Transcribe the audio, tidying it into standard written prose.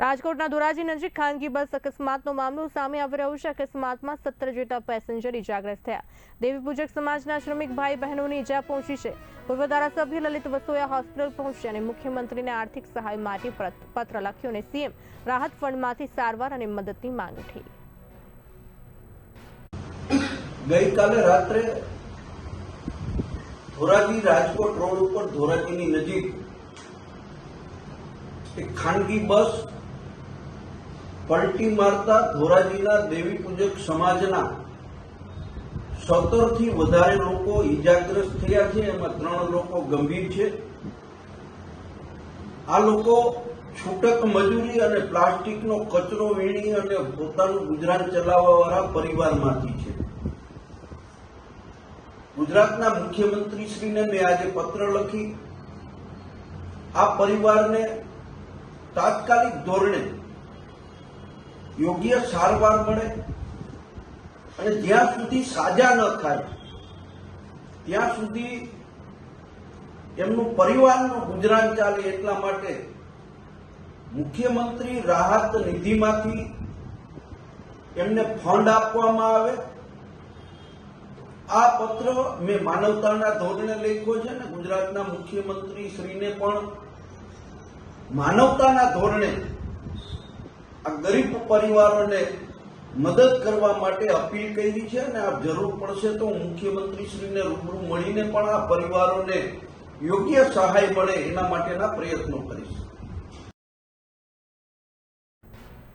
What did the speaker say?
રાજકોટના ધોરાજી નજીક ખાનગી બસ અકસ્માતનો મામલો સામે આવી રહ્યો છે। અકસ્માતમાં 17 જેટલા પેસેન્જર ઇજાગ્રસ્ત થયા। દેવી પૂજક સમાજના શ્રમિક ભાઈ બહેનોને ઇજા પહોંચી છે। પૂર્વ ધારાસભ્ય લલિત વસોયા હોસ્પિટલ પહોંચ્યા અને મુખ્યમંત્રીને આર્થિક સહાય માટે પત્ર લખ્યો અને સીએમ રાહત ફંડમાંથી સારવાર અને મદદની માંગ ઉઠી। ગઈકાલે રાત્રે ધોરાજી રાજકોટ રોડ ઉપર ધોરાજીની નજીક એક ખાનગી બસ પલટી મારતા ધોરાજીના દેવી પૂજક સમાજના 17 થી વધારે લોકો ઈજાગ્રસ્ત થયા છે। એમાં 3 લોકો ગંભીર છે। આ લોકો છૂટક મજૂરી અને પ્લાસ્ટિકનો કચરો વીણી અને પોતાનું ગુજરાન ચલાવવાવાળા પરિવારમાંથી છે। ગુજરાતના મુખ્યમંત્રીશ્રીને મેં આજે પત્ર લખી આ પરિવારને તાત્કાલિક ધોરણે યોગ્ય સારવાર મળે અને જ્યાં સુધી સાજા ન થાય ત્યાં સુધી એમનું પરિવારનું ગુજરાન ચાલે એટલા માટે મુખ્યમંત્રી રાહત નિધિમાંથી એમને ફંડ આપવામાં આવે। આ પત્ર મેં માનવતાના ધોરણે લખ્યો છે ને ગુજરાતના મુખ્યમંત્રી શ્રીને પણ માનવતાના ધોરણે આ ગરીબ પરિવારોને મદદ કરવા માટે અપીલ કરી છે અને આ જરૂર પડશે તો મુખ્યમંત્રી શ્રીને રૂબરૂ મળીને પણ આ પરિવારોને યોગ્ય સહાય મળે એના માટેના પ્રયત્નો કરીશ।